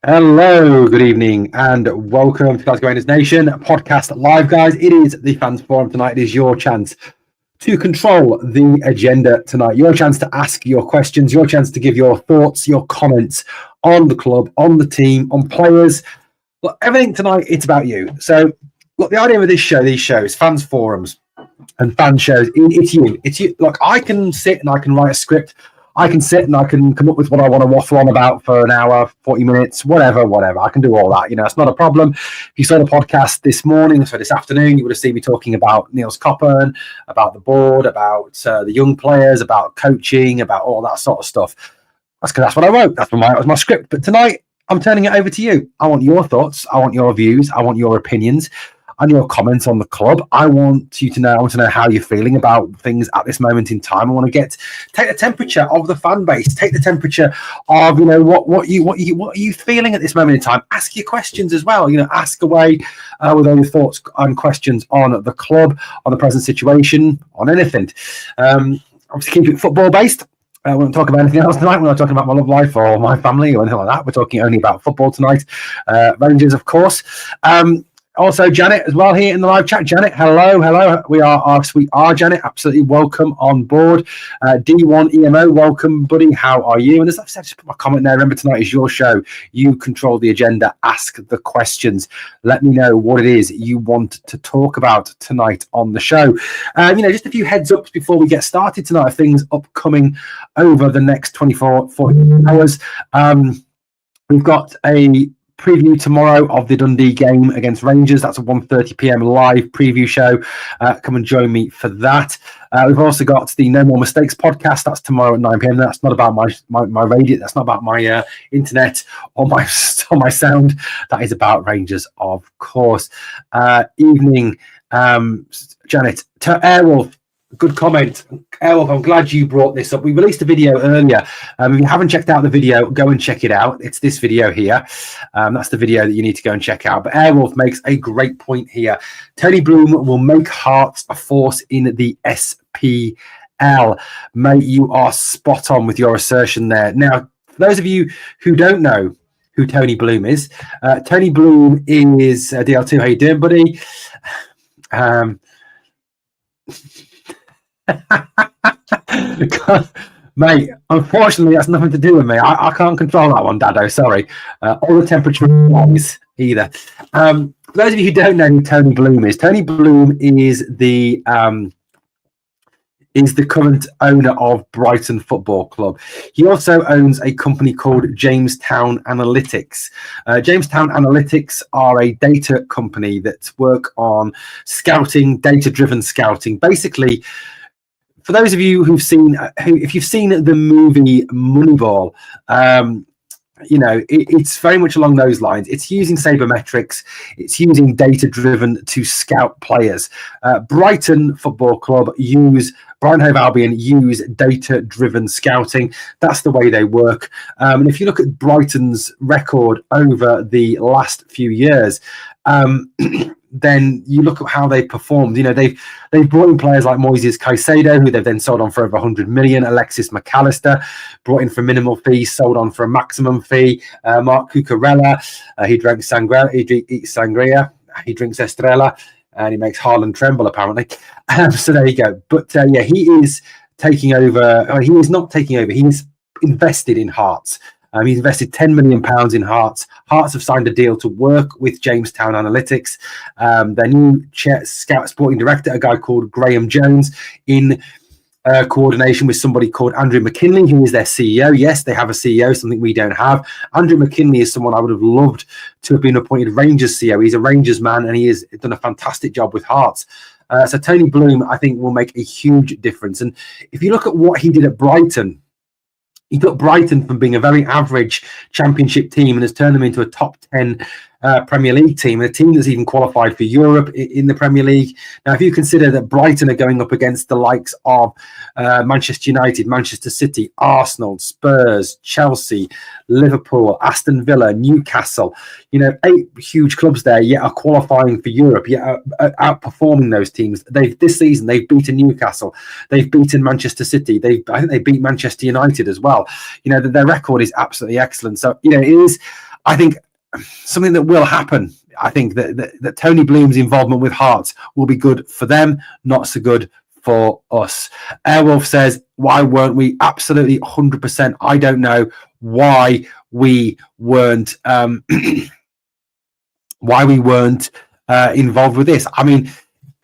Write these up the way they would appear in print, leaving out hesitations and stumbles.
Hello, good evening, and welcome to Glasgow Rangers Nation podcast live, guys. It is the fans forum tonight. It is your chance to control the agenda tonight. Your chance to ask your questions, your chance to give your thoughts, your comments on the club, on the team, on players. Look, everything tonight, it's about you. So, look, the idea of these shows, fans forums and fan shows, it's you. It's you. Look, I can sit and I can write a script. I can sit and I can come up with what I want to waffle on about for an hour, 40 minutes, whatever. I can do all that. It's not a problem. If you saw the podcast this morning, so this afternoon, you would have seen me talking about Niels Coppern, about the board, about the young players, about coaching, about all that sort of stuff. That's because that's what I wrote. That was my script. But tonight, I'm turning it over to you. I want your thoughts. I want your views. I want your opinions and your comments on the club. I want to know how you're feeling about things at this moment in time. I want to take the temperature of the fan base, take the temperature of what are you feeling at this moment in time. Ask your questions as well. Ask away with all your thoughts and questions on the club, on the present situation, on anything. Obviously, keep it football based. We won't talk about anything else tonight. We're not talking about my love life or my family or anything like that. We're talking only about football tonight. Rangers, of course. Also, Janet as well here in the live chat. Janet, hello. We are Janet. Absolutely welcome on board. D1 EMO, welcome, buddy. How are you? And as I've said, just put my comment there. Remember, tonight is your show. You control the agenda. Ask the questions. Let me know what it is you want to talk about tonight on the show. Just a few heads ups before we get started tonight. Things upcoming over the next 24 hours. We've got a preview tomorrow of the Dundee game against Rangers. That's a 1:30 p.m. live preview show. Come and join me for that. We've also got the No More Mistakes podcast. That's tomorrow at 9 p.m. That's not about my radio. That's not about my internet or my sound. That is about Rangers, of course. Evening, Janet. Airwolf. Good comment. Airwolf, I'm glad you brought this up. We released a video earlier. If you haven't checked out the video, go and check it out. It's this video here. That's the video that you need to go and check out. But Airwolf makes a great point here. Tony Bloom will make Hearts a force in the SPL. Mate, you are spot on with your assertion there. Now, for those of you who don't know who Tony Bloom is, Tony Bloom is DL2. How you doing, buddy? Mate, unfortunately, that's nothing to do with me. I can't control that one, Dado. Sorry. All the temperature wise either. For those of you who don't know who Tony Bloom is the current owner of Brighton Football Club. He also owns a company called Jamestown Analytics. Jamestown Analytics are a data company that work on scouting, data-driven scouting. Basically, for those of you if you've seen the movie Moneyball, it's very much along those lines. It's using sabermetrics. It's using data-driven to scout players. Brighton Football Club Brighton Hove Albion use data-driven scouting. That's the way they work. And if you look at Brighton's record over the last few years, then you look at how they performed. They've brought in players like Moises Caicedo, who they've then sold on for over 100 million. Alexis McAllister, brought in for a minimal fee, sold on for a maximum fee. Mark Cucurella, he drinks sangria, he drinks Estrella, and he makes Haaland tremble, apparently. So there you go. But he is taking over. He is not taking over. He's invested in Hearts. He's invested £10 million in Hearts. Hearts have signed a deal to work with Jamestown Analytics. Their new scout sporting director, a guy called Graham Jones, in coordination with somebody called Andrew McKinley, who is their CEO. Yes, they have a CEO, something we don't have. Andrew McKinley is someone I would have loved to have been appointed Rangers CEO. He's a Rangers man, and he has done a fantastic job with Hearts. So Tony Bloom, I think, will make a huge difference. And if you look at what he did at Brighton, he took Brighton from being a very average championship team and has turned them into a top 10 Premier League team, and a team that's even qualified for Europe in the Premier League. Now, if you consider that Brighton are going up against the likes of Manchester United, Manchester City, Arsenal, Spurs, Chelsea, Liverpool, Aston Villa, Newcastle, 8 huge clubs there, yet are qualifying for Europe, yet are outperforming those teams. This season, they've beaten Newcastle, they've beaten Manchester City, I think they beat Manchester United as well. Their record is absolutely excellent. So, it is. I think something that will happen. I think that Tony Bloom's involvement with Hearts will be good for them, not so good for us. Airwolf says, why weren't we? Absolutely 100%. I don't know why we weren't involved with this. I mean,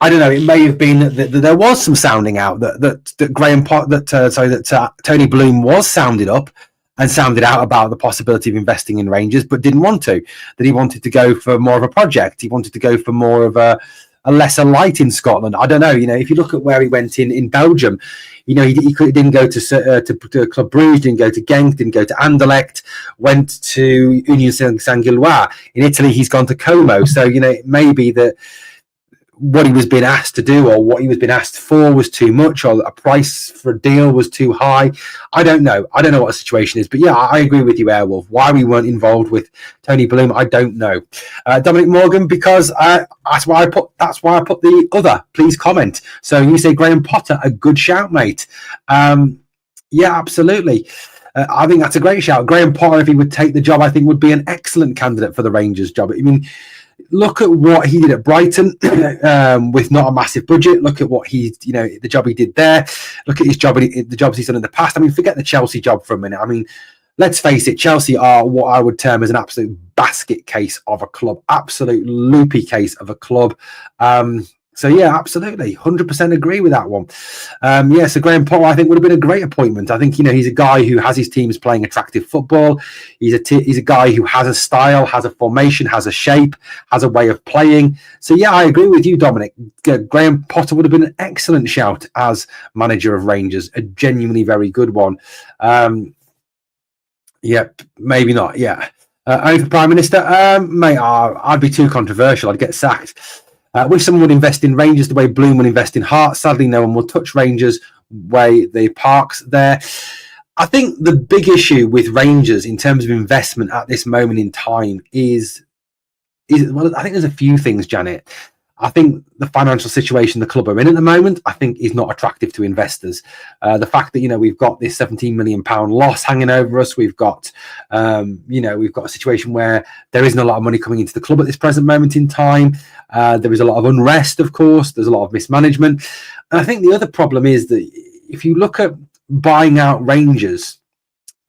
I don't know. It may have been that there was some sounding out that Tony Bloom was sounded up and sounded out about the possibility of investing in Rangers, but didn't want to. That he wanted to go for more of a project. He wanted to go for more of a lesser light in Scotland. I don't know. If you look at where he went in Belgium, he didn't go to Club Brugge, didn't go to Genk, didn't go to Anderlecht, went to Union Saint-Gilloise. In Italy, he's gone to Como. So, it may be that what he was being asked to do or what he was being asked for was too much, or a price for a deal was too high. I don't know what the situation is, but yeah, I agree with you, Airwolf. Why we weren't involved with Tony Bloom, I don't know. Dominic Morgan, because that's why I put the other. Please comment. So you say Graham Potter, a good shout, mate. Yeah, absolutely. I think that's a great shout. Graham Potter, if he would take the job, I think would be an excellent candidate for the Rangers job. I mean, look at what he did at Brighton with not a massive budget. Look at what the job he did there. Look at his job, the jobs he's done in the past. I mean, forget the Chelsea job for a minute. I mean, let's face it, Chelsea are what I would term as an absolute basket case of a club, absolute loopy case of a club. So yeah, absolutely, 100% agree with that one. So Graham Potter, I think, would have been a great appointment. I think he's a guy who has his teams playing attractive football. He's a guy who has a style, has a formation, has a shape, has a way of playing. So yeah, I agree with you, Dominic. Graham Potter would have been an excellent shout as manager of Rangers, a genuinely very good one. Maybe not. Yeah, only for Prime Minister, mate. I'd be too controversial. I'd get sacked. Wish someone would invest in Rangers the way Bloom would invest in Hearts. Sadly, no one will touch Rangers way the parks there. I think the big issue with Rangers in terms of investment at this moment in time is well, I think there's a few things, Janet. I think the financial situation the club are in at the moment, I think, is not attractive to investors. The fact that we've got this £17 million loss hanging over us, we've got we've got a situation where there isn't a lot of money coming into the club at this present moment in time. There is a lot of unrest, of course. There's a lot of mismanagement. And I think the other problem is that if you look at buying out Rangers,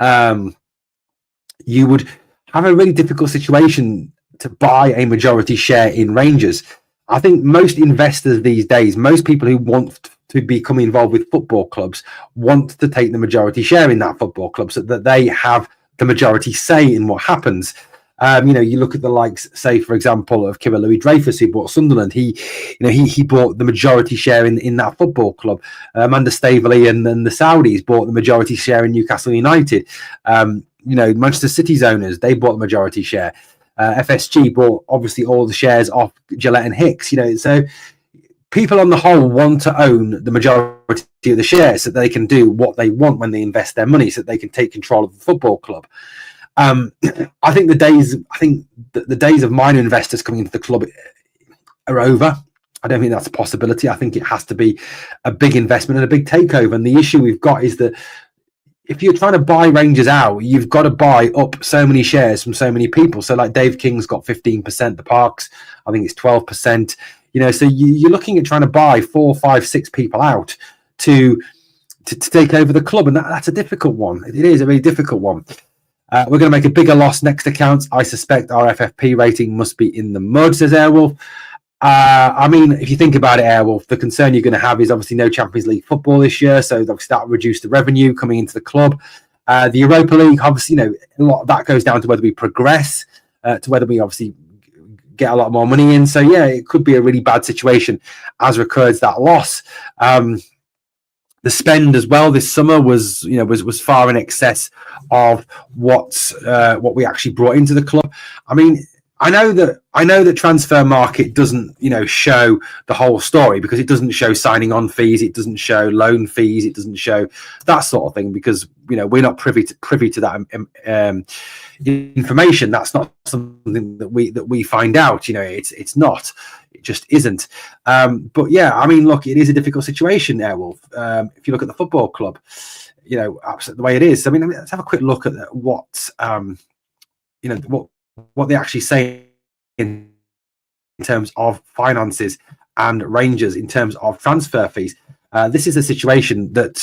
you would have a really difficult situation to buy a majority share in Rangers. I think most investors these days, most people who want to become involved with football clubs, want to take the majority share in that football club so that they have the majority say in what happens. You look at the likes, say, for example, of Kira Louis-Dreyfus, who bought Sunderland. He bought the majority share in that football club. Amanda Staveley and the Saudis bought the majority share in Newcastle United. Manchester City's owners, they bought the majority share. FSG bought obviously all the shares off Gillette and Hicks. So people on the whole want to own the majority of the shares so that they can do what they want when they invest their money, so that they can take control of the football club. I think the days of minor investors coming into the club are over. I don't think that's a possibility. I think it has to be a big investment and a big takeover. And the issue we've got is that if you're trying to buy Rangers out, you've got to buy up so many shares from so many people. So like Dave King's got 15%, the Parks, I think it's 12%. So you're looking at trying to buy 4, 5, 6 people out to take over the club. And that's a difficult one. It is a really difficult one. We're going to make a bigger loss next accounts. I suspect our FFP rating must be in the mud, says Airwolf. I mean, if you think about it, Airwolf, the concern you're going to have is obviously no Champions League football this year, so obviously that will reduce the revenue coming into the club. The Europa League, obviously, a lot of that goes down to whether we progress, to whether we obviously get a lot more money in. So yeah, it could be a really bad situation as regards that loss. The spend as well this summer was far in excess of what we actually brought into the club. I mean, I know that transfer market doesn't show the whole story, because it doesn't show signing on fees, it doesn't show loan fees, it doesn't show that sort of thing, because we're not privy to that information. That's not something that we find out. It's not. It just isn't. But yeah, I mean, look, it is a difficult situation, Airwolf. If you look at the football club, absolutely the way it is. I mean, let's have a quick look at what what they actually say in terms of finances and Rangers in terms of transfer fees. This is a situation that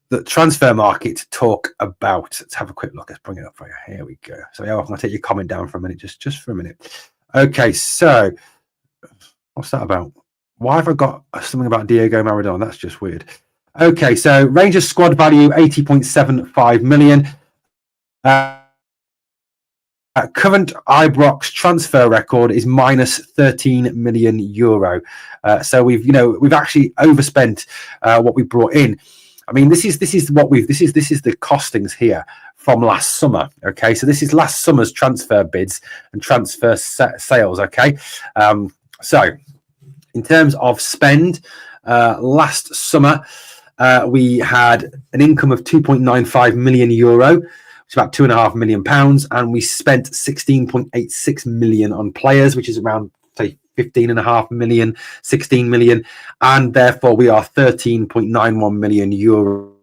the transfer market talk about. Let's have a quick look. Let's bring it up for you. Here we go. So yeah, I'm going to take your comment down for a minute, just for a minute. Okay, so what's that about? Why have I got something about Diego Maradona? That's just weird. Okay, so Rangers squad value 80.75 million. Current Ibrox transfer record is minus 13 million euro. So we've actually overspent what we brought in. I mean, this is the costings here from last summer. Okay, so this is last summer's transfer bids and transfer sales. Okay, so in terms of spend, last summer we had an income of 2.95 million euro. It's about £2.5 million, and we spent 16.86 million on players, which is around, say, 15.5 million, 16 million, and therefore we are 13.91 million euro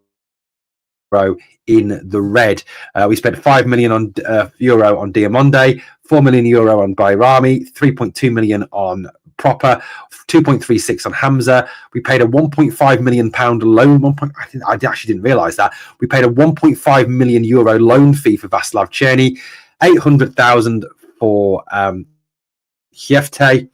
in the red. We spent 5 million euro on Diamonde, 4 million euro on Bayrami, 3.2 million on Proper, 2.36 on Hamza. We paid a 1.5 million pound loan. I actually didn't realise that. We paid a 1.5 million euro loan fee for Václav Černý, 800,000 for Hjefte.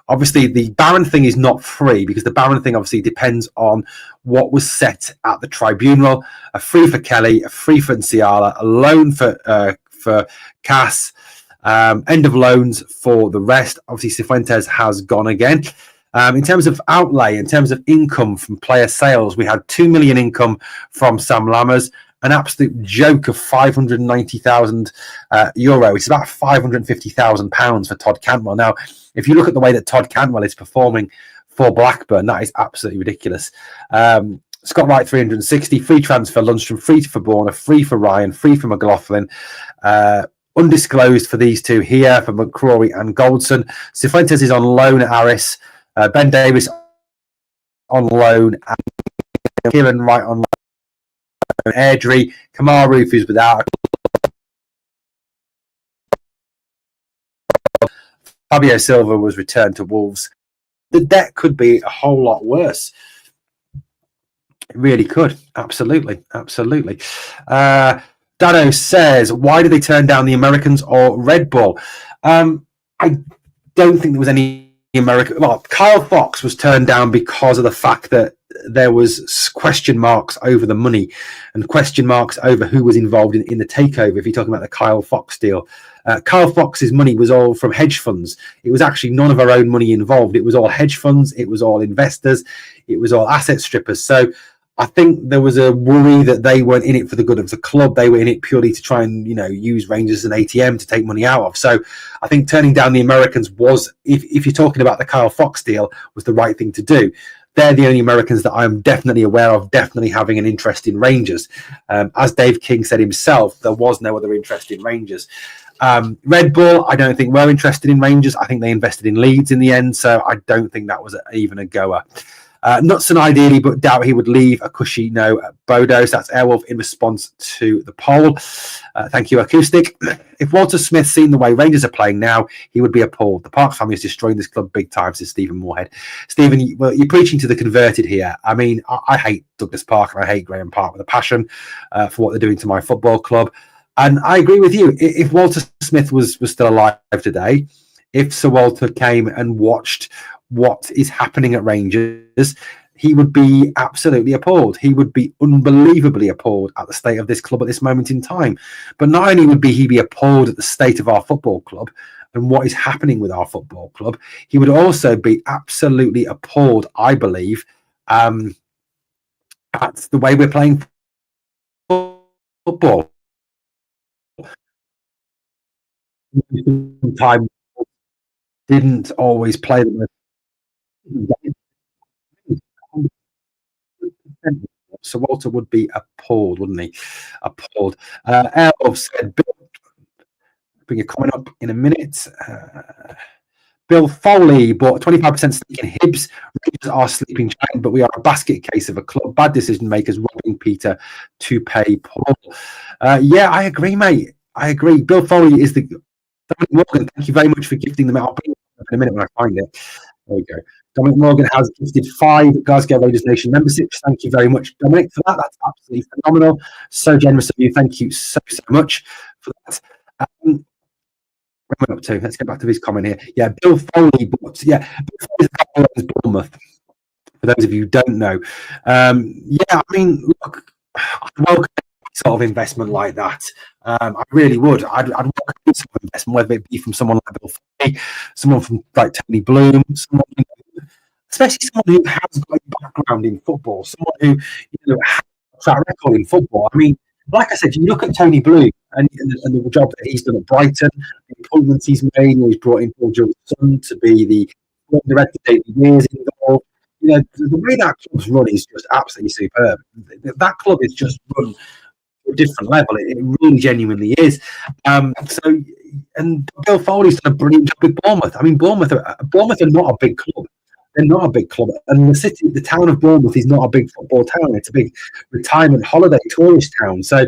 Obviously, the Baron thing is not free because the Baron thing obviously depends on what was set at the tribunal. A free for Kelly, a free for Nsiala, a loan for Cass. End of loans for the rest. Obviously, Cifuentes has gone again. In terms of outlay, in terms of income from player sales, we had 2 million income from Sam Lammers, an absolute joke of 590,000 euro. It's about 550,000 pounds for Todd Cantwell. Now, if you look at the way that Todd Cantwell is performing for Blackburn, that is absolutely ridiculous. Scott Wright, 360, free transfer, Lundstrom, free for Borna, free for Ryan, free for McLaughlin. Undisclosed for these two here, for McCrory and Goldson. Cifuentes is on loan at Aris. Ben Davis on loan. And Kieran Wright on loan. Airdrie. Kamar Roof is without. Fabio Silva was returned to Wolves. The debt could be a whole lot worse. It really could. Absolutely. Dano says, why did they turn down the Americans or Red Bull? I don't think there was any American. Well, Kyle Fox was turned down because of the fact that there was question marks over the money and question marks over who was involved in the takeover. If you're talking about the Kyle Fox deal, Kyle Fox's money was all from hedge funds. It was actually none of our own money involved. It was all hedge funds. It was all investors. It was all asset strippers. So I think there was a worry that they weren't in it for the good of the club. They were in it purely to try and, use Rangers as an ATM to take money out of. So I think turning down the Americans was, if you're talking about the Kyle Fox deal, was the right thing to do. They're the only Americans that I'm definitely aware of, definitely having an interest in Rangers. As Dave King said himself, there was no other interest in Rangers. Red Bull, I don't think were interested in Rangers. I think they invested in Leeds in the end. So I don't think that was even a goer. Knutson ideally, but doubt he would leave. Akushi no at Bodos. That's Airwolf in response to the poll. Thank you, Acoustic. If Walter Smith seen the way Rangers are playing now, he would be appalled. The Park family is destroying this club big time, says Stephen Moorhead. Stephen, you're preaching to the converted here. I mean, I hate Douglas Park and I hate Graham Park with a passion for what they're doing to my football club. And I agree with you. If Walter Smith was still alive today, if Sir Walter came and watched what is happening at Rangers, he would be absolutely appalled. He would be unbelievably appalled at the state of this club at this moment in time. But not only would he be appalled at the state of our football club and what is happening with our football club, he would also be absolutely appalled, I believe, at the way we're playing football. Time didn't always play them. So Walter would be appalled, wouldn't he? Appalled. Elf said, bring your comment up in a minute. Bill Foley bought 25% stake in Hibs. Rangers are sleeping giant, but we are a basket case of a club. Bad decision makers robbing Peter to pay Paul. Yeah, I agree, mate. I agree. Bill Foley is Dominic Morgan, thank you very much for gifting them. I'll bring it up in a minute when I find it. There we go. Dominic Morgan has gifted 5 Glasgow Rangers Nation memberships. Thank you very much, Dominic, for that. That's absolutely phenomenal. So generous of you. Thank you so much for that. Where am I up to? Let's get back to his comment here. Yeah, Bill Foley, but yeah, Bill Foley's Bournemouth. For those of you who don't know, yeah, I mean, look, I'd welcome sort of investment like that. I really would. I'd welcome some investment, whether it be from someone like Bill Foley, someone from like Tony Bloom, someone, especially someone who has got a background in football, someone who has a track record in football. I mean, like I said, you look at Tony Bloom and the job that he's done at Brighton, the appointments he's made. He's brought in Paul George's son to be the director. David Weir's involved. The way that club's run is just absolutely superb. That club is just run to a different level. It really genuinely is. So, and Bill Foley's done a brilliant job with Bournemouth. I mean, Bournemouth are not a big club. They're not a big club, and the town of Bournemouth is not a big football town. It's a big retirement holiday tourist town. So,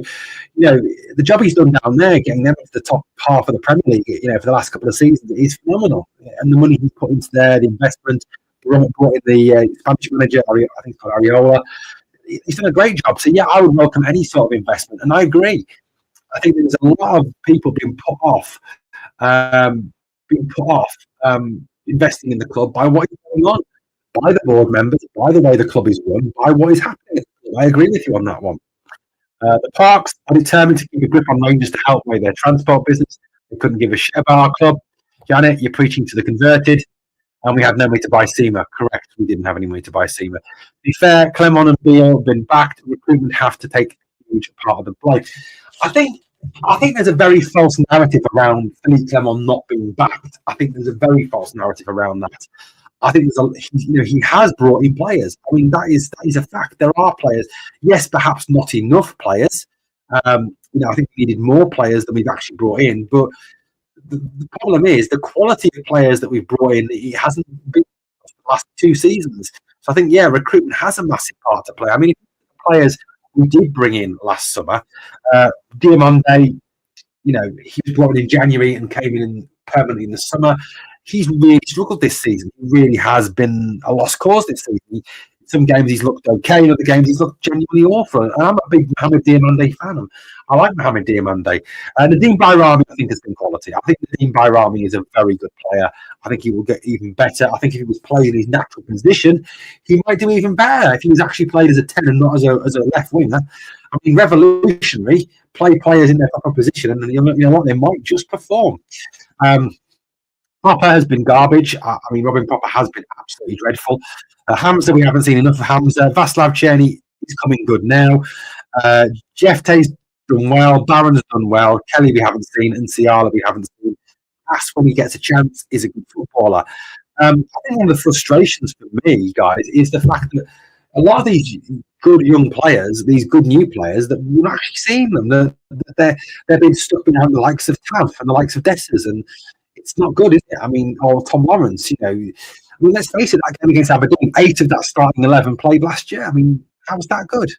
the job he's done down there, getting them to the top half of the Premier League, for the last couple of seasons, is phenomenal. And the money he's put into there, the investment, brought in the Spanish manager, I think it's called Ariola. He's done a great job. So yeah, I would welcome any sort of investment, and I agree. I think there's a lot of people being put off investing in the club by what is going on, by the board members, by the way the club is run, by what is happening. I agree with you on that one. The Parks are determined to keep a grip on Rangers to help with their transport business. They couldn't give a shit about our club. Janet, you're preaching to the converted. And we had no money to buy Seema. Correct, we didn't have any money to buy Seema. To be fair, Clement and Beale have been backed. Recruitment have to take a huge part of the blame. I think there's a very false narrative around Philippe Clement not being backed. I think there's a very false narrative around that. I think he has brought in players. I mean, that is a fact. There are players. Yes, perhaps not enough players. I think we needed more players than we've actually brought in. But the problem is the quality of players that we've brought in. It hasn't been the last 2 seasons. So I think recruitment has a massive part to play. I mean, players we did bring in last summer, Diamande, he was brought in January and came in permanently in the summer. He's really struggled this season. He really has been a lost cause this season. Some games he's looked okay, in other games he's looked genuinely awful. And I'm a big Mohamed Diamande fan. I like Mohamed Diamande. Nadeem Bayrami, I think, has been quality. I think Nadeem Bayrami is a very good player. I think he will get even better. I think if he was playing in his natural position, he might do even better. If he was actually played as a 10 and not as a left winger. I mean, revolutionary. Play players in their proper position, and you know what? They might just perform. Popper has been garbage. I mean, Robin Popper has been absolutely dreadful. Hamza, we haven't seen enough of Hamza. Vaslav Cherny is coming good now. Jeff Tay's done well. Barron's done well. Kelly we haven't seen. And Ciala we haven't seen. Ask when he gets a chance is a good footballer. I think one of the frustrations for me, guys, is the fact that a lot of these good young players, these good new players, that we've not actually seen them. They're being stuck behind the likes of Tav and the likes of Dessers, and it's not good, is it? I mean, or Tom Lawrence, I mean, let's face it, that game against Aberdeen, 8 of that starting 11 played last year. I mean, how's that good?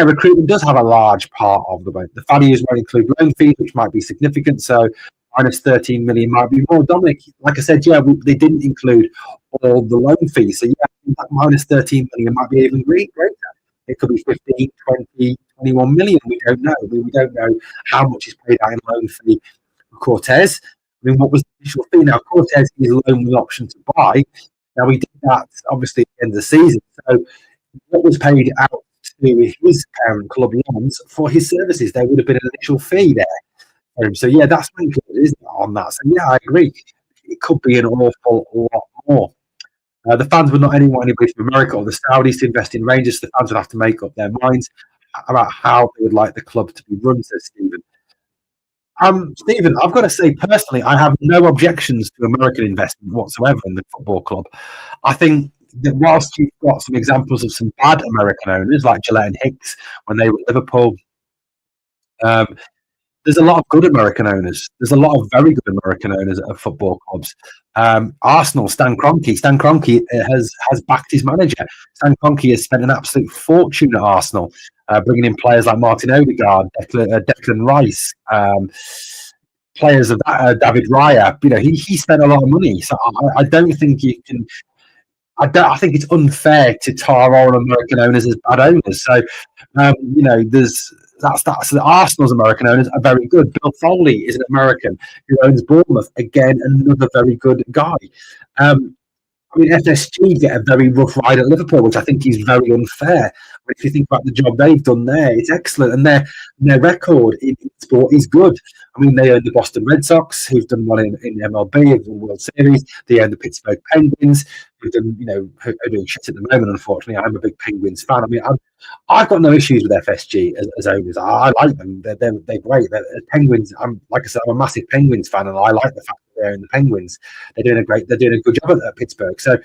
Recruitment does have a large part of the way. The values won't include loan fees, which might be significant. So minus 13 million might be more. Dominic, like I said, they didn't include all the loan fees. So that minus 13 million might be even greater. It could be 15, 20, 21 million. We don't know. We don't know how much is paid out in loan fee for Cortez. I mean, what was the initial fee? Now, Cortez is loan with option to buy. Now, we did that, obviously, at the end of the season. So, what was paid out to his parent club Lons for his services? There would have been an initial fee there. So, that's not included, isn't it, on that? So, I agree. It could be an awful lot more. The fans would not want anybody from America or the Saudis to invest in Rangers. The fans would have to make up their minds about how they would like the club to be run, says Stephen. Stephen, I've got to say, personally, I have no objections to American investment whatsoever in the football club. I think that whilst you've got some examples of some bad American owners, like Gillette and Hicks, when they were at Liverpool, there's a lot of good American owners. There's a lot of very good American owners at football clubs. Arsenal, Stan Kroenke. Stan Kroenke has backed his manager. Stan Kroenke has spent an absolute fortune at Arsenal, bringing in players like Martin Odegaard, Declan Rice. players of that, David Raya, he spent a lot of money. So I don't think you can. I think it's unfair to tar all American owners as bad owners. So, that's Arsenal's American owners are very good. Bill Foley is an American who owns Bournemouth. Again, another very good guy. FSG get a very rough ride at Liverpool, which I think is very unfair. But if you think about the job they've done there, it's excellent, and their record in sport is good. They own the Boston Red Sox, who've done well in MLB, have won World Series. They own the Pittsburgh Penguins, who've done, who are doing shit at the moment. Unfortunately, I'm a big Penguins fan. I've got no issues with FSG as owners. I like them. They're great. Penguins. Like I said, I'm a massive Penguins fan, and I like the fact that they own the Penguins. They're doing a good job at Pittsburgh. So,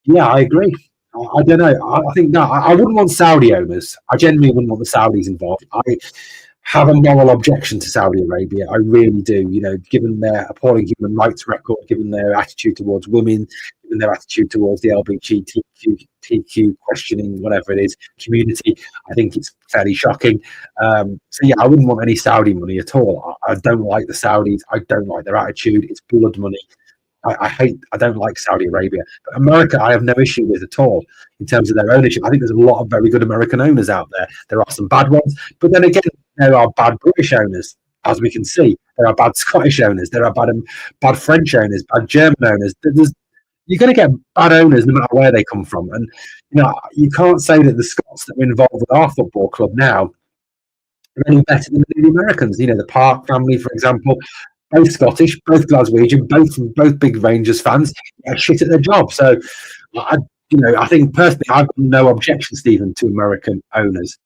yeah, I agree. I don't know. I think no. I wouldn't want Saudi owners. I genuinely wouldn't want the Saudis involved. I have a moral objection to Saudi Arabia. I really do. Given their appalling human rights record, given their attitude towards women, given their attitude towards the LGBTQ questioning, whatever it is, community, I think it's fairly shocking. I wouldn't want any Saudi money at all. I don't like the Saudis. I don't like their attitude. It's blood money. I don't like Saudi Arabia. But America, I have no issue with at all in terms of their ownership. I think there's a lot of very good American owners out there. There are some bad ones. But then again, there are bad British owners, as we can see. There are bad Scottish owners. There are bad French owners, bad German owners. You're going to get bad owners no matter where they come from. And, you can't say that the Scots that are involved with our football club now are any better than the Americans. The Park family, for example, both Scottish, both Glaswegian, both big Rangers fans, shit at their job. So, I think personally, I've got no objection, Stephen, to American owners.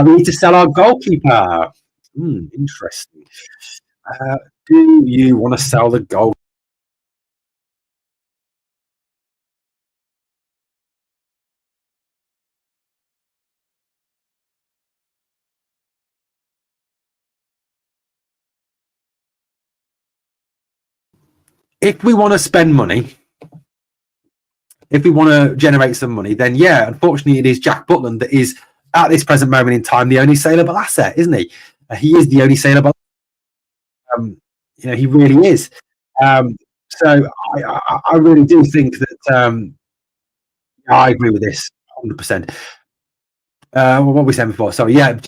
We need to sell our goalkeeper. Interesting. Do you want to sell the goal? If we want to spend money, if we want to generate some money, then yeah, unfortunately, it is Jack Butland that is, at this present moment in time, the only saleable asset, isn't he? He is the only saleable. He really is. So I really do think that I agree with this 100%. What were we saying before? Sorry, yeah,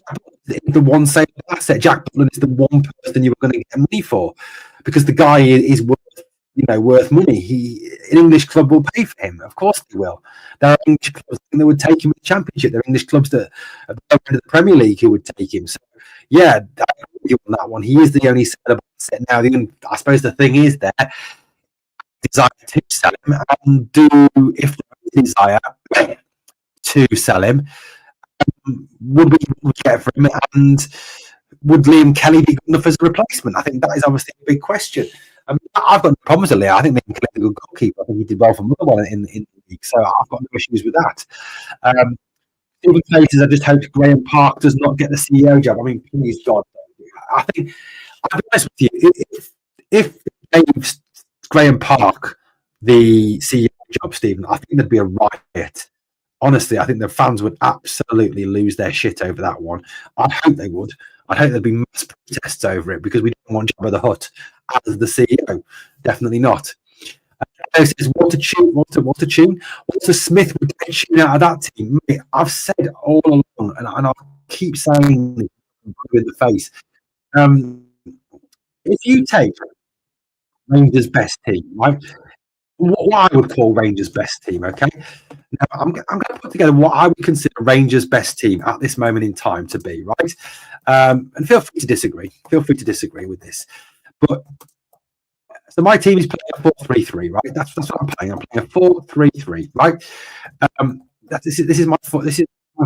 the one saleable asset. Jack Butland is the one person you were going to get money for, because the guy is worth money. An English club will pay for him. Of course they will. There are English clubs that would take him in the Championship. There are English clubs that are in the Premier League who would take him. So, yeah, I agree with you on that one. He is the only sellable asset now. I suppose the thing is there, desire to sell him, and if there is desire to sell him, would we get for him, and would Liam Kelly be good enough as a replacement? I think that is obviously a big question. I've got no problems with Liam. I think Liam Kelly's a good goalkeeper. I think he did well for Motherwell in the league, so I've got no issues with that. Other places, I just hope Graham Park does not get the CEO job. Please God, I think, I'll be honest with you, if they gave Graham Park the CEO job, Stephen, I think there'd be a riot. Honestly, I think the fans would absolutely lose their shit over that one. I hope they would. I hope there'd be mass protests over it, because we don't want Jabba the Hutt as the CEO. Definitely not. Says Walter Tune. Walter Smith would get Tune out of that team. Mate, I've said all along, and I'll keep saying it in the face. If you take Rangers' best team, right? What I would call Rangers' best team, okay? Now, I'm going to put together what I would consider Rangers' best team at this moment in time to be, right? And feel free to disagree. Feel free to disagree with this. But so my team is playing a 4-3-3, right? That's what I'm playing. I'm playing a 4-3-3, right? This is my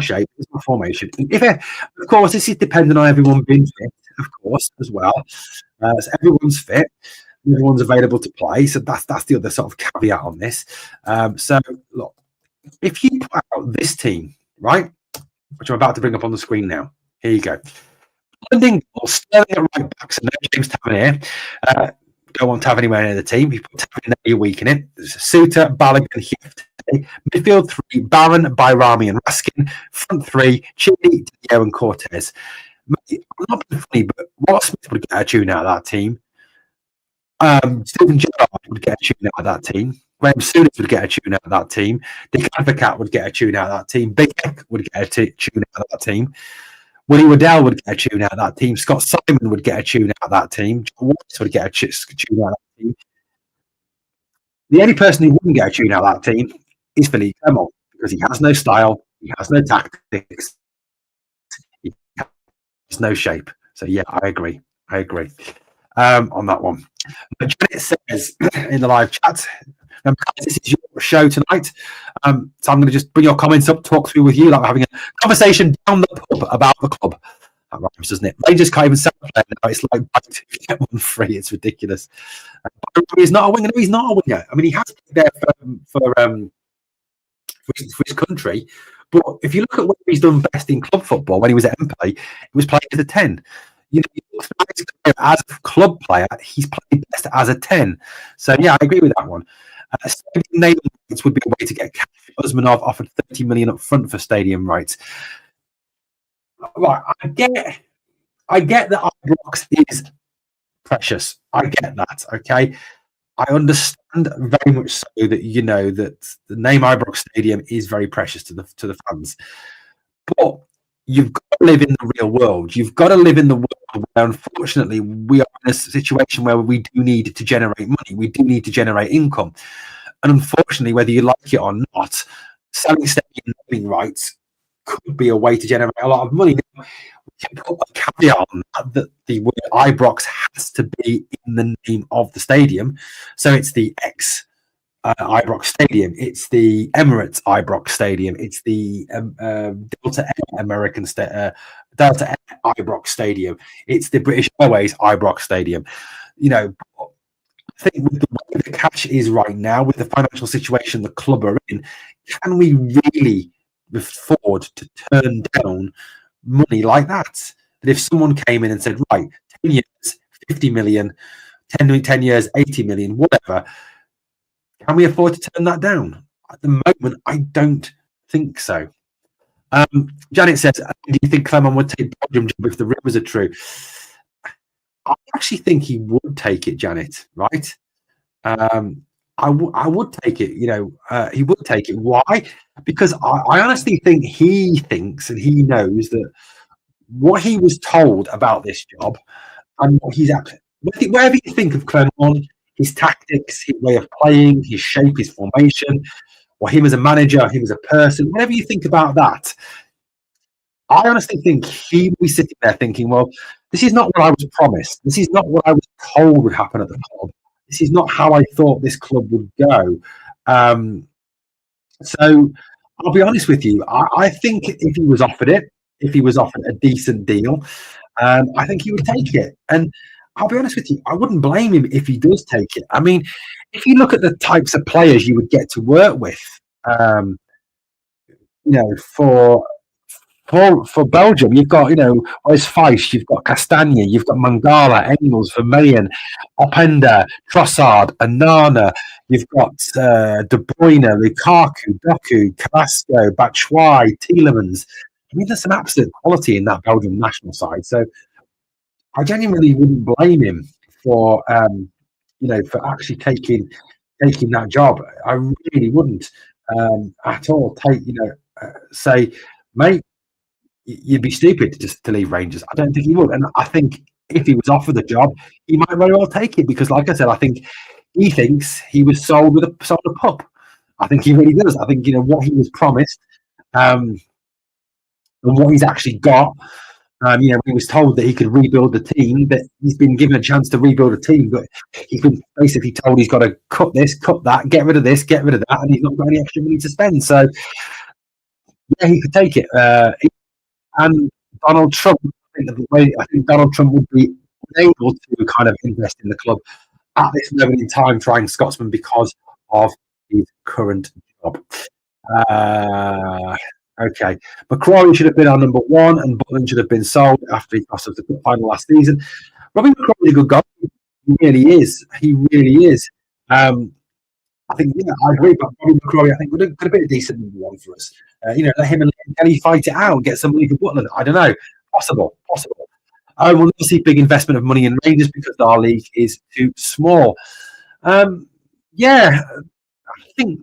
shape. This is my formation. Of course, this is dependent on everyone being fit, of course, as well. So everyone's fit. Everyone's available to play. So that's the other sort of caveat on this. So look, if you put out this team, right, which I'm about to bring up on the screen now. Here you go. Sterling at right back, so no James Tavernier. Don't want to have anywhere near the team. You put Tavernier, you're weakening. There's Suter, Balogun, Hyfte. Midfield 3, Barron, Bayrami and Raskin. Front 3, Chidi, Didio and Cortez. I'm not being funny, but Ross Smith would get a tune out of that team. Stephen Gerrard would get a tune out of that team. Graham Souness would get a tune out of that team. Dick Advocat would get a tune out of that team. Big Eck would get a tune out of that team. Willie Waddell would get a tune out of that team. Scott Simon would get a tune out of that team. John Watts would get a tune out of that team. The only person who wouldn't get a tune out of that team is Philippe Clement, because he has no style, he has no tactics, he has no shape. So yeah, I agree on that one. But Janet says in the live chat, this is your show tonight, so I'm going to just bring your comments up, talk through with you, like we're having a conversation down the pub about the club. That rhymes, doesn't it? Rangers can't even sell a player now. It's like buy two, get one free. It's ridiculous. He's not a winger. No, he's not a winger. I mean, he has to be there for his country. But if you look at what he's done best in club football when he was at Empoli, he was playing as a 10. You know, as a club player, he's played best as a 10. So yeah, I agree with that one. Stadium naming rights would be a way to get cash. Usmanov offered 30 million up front for stadium rights. Right, I get that Ibrox is precious. I get that. Okay, I understand very much so that you know that the name Ibrox Stadium is very precious to the fans. But you've got to live in the real world. You've got to live in the world where, unfortunately, we are in a situation where we do need to generate money. We do need to generate income. And unfortunately, whether you like it or not, selling stadium naming rights could be a way to generate a lot of money. Now, we can put a caveat on that the word Ibrox has to be in the name of the stadium. So it's the ex Ibrox Stadium. It's the Emirates Ibrox Stadium. It's the Delta Air Delta Air Ibrox Stadium. It's the British Airways Ibrox Stadium. You know, I think with the way the cash is right now, with the financial situation the club are in, can we really afford to turn down money like that? That if someone came in and said, right, 10 years, 50 million, 10 years, 80 million, whatever, can we afford to turn that down? At the moment, I don't think so. Janet says, do you think Clement would take Belgium job if the rumours are true? I actually think he would take it, Janet, right? I would take it, you know, he would take it. Why? Because I honestly think he thinks and he knows that what he was told about this job and what he's actually, whatever you think of Clement, his tactics, his way of playing, his shape, his formation, or him as a manager, him as a person, whatever you think about that, I honestly think he would be sitting there thinking, well, this is not what I was promised. This is not what I was told would happen at the club. This is not how I thought this club would go. So I'll be honest with you. I think if he was offered it, if he was offered a decent deal, I think he would take it. And I'll be honest with you, I wouldn't blame him if he does take it. I mean, if you look at the types of players you would get to work with, you know, for Belgium, you've got, you know, Wes Feist, you've got Castagna, you've got Mangala, Engels, Vermeulen, Openda, Trossard, Anana, you've got De Bruyne, Lukaku, Doku, Carrasco, Batshuayi, Tielemans. I mean, there's some absolute quality in that Belgium national side. So I genuinely wouldn't blame him for, you know, for actually taking that job. I really wouldn't at all. Say, mate, you'd be stupid to leave Rangers. I don't think he would. And I think if he was offered the job, he might very well take it because, like I said, I think he thinks he was sold a pup. I think he really does. I think, you know, what he was promised and what he's actually got. You know, he was told that he could rebuild the team, but he's been given a chance to rebuild a team, but he's been basically told he's got to cut this, cut that, get rid of this, get rid of that, and he's not got any extra money to spend. So, yeah, he could take it. And Donald Trump, I think Donald Trump would be unable to kind of invest in the club at this moment in time, trying Scotsman because of his current job. Okay, McCrory should have been our number one, and Butland should have been sold after he cost us the cup final last season. Robbie McCrory is a good guy. He really is. He really is. I think, yeah, I agree. But Robbie McCrory, I think, would have been a decent number one for us. You know, let him and Kelly fight it out and get some money for Butland. I don't know. Possible. I will not see big investment of money in Rangers because our league is too small. Yeah, I think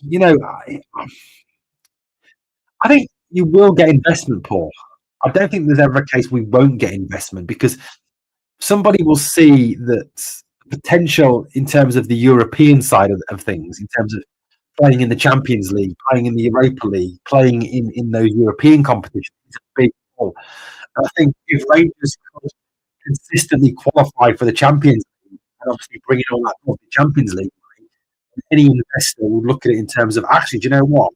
you know. I think you will get investment, Paul. I don't think there's ever a case we won't get investment because somebody will see that potential in terms of the European side of things, in terms of playing in the Champions League, playing in the Europa League, playing in those European competitions. It's a big goal. I think if Rangers could consistently qualify for the Champions League and obviously bringing all that to the Champions League, any investor would look at it in terms of actually, do you know what?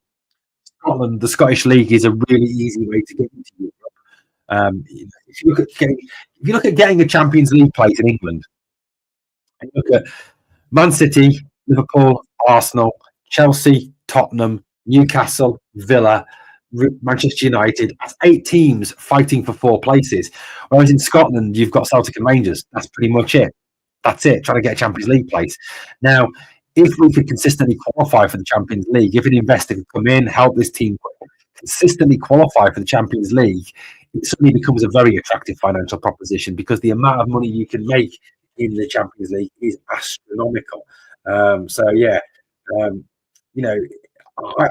Scotland, the Scottish League is a really easy way to get into Europe. If you look at getting a Champions League place in England, and you look at Man City, Liverpool, Arsenal, Chelsea, Tottenham, Newcastle, Villa, Manchester United. That's 8 teams fighting for 4 places. Whereas in Scotland, you've got Celtic and Rangers. That's pretty much it. That's it, trying to get a Champions League place. Now, if we could consistently qualify for the Champions League, if an investor could come in, help this team consistently qualify for the Champions League, it suddenly becomes a very attractive financial proposition because the amount of money you can make in the Champions League is astronomical.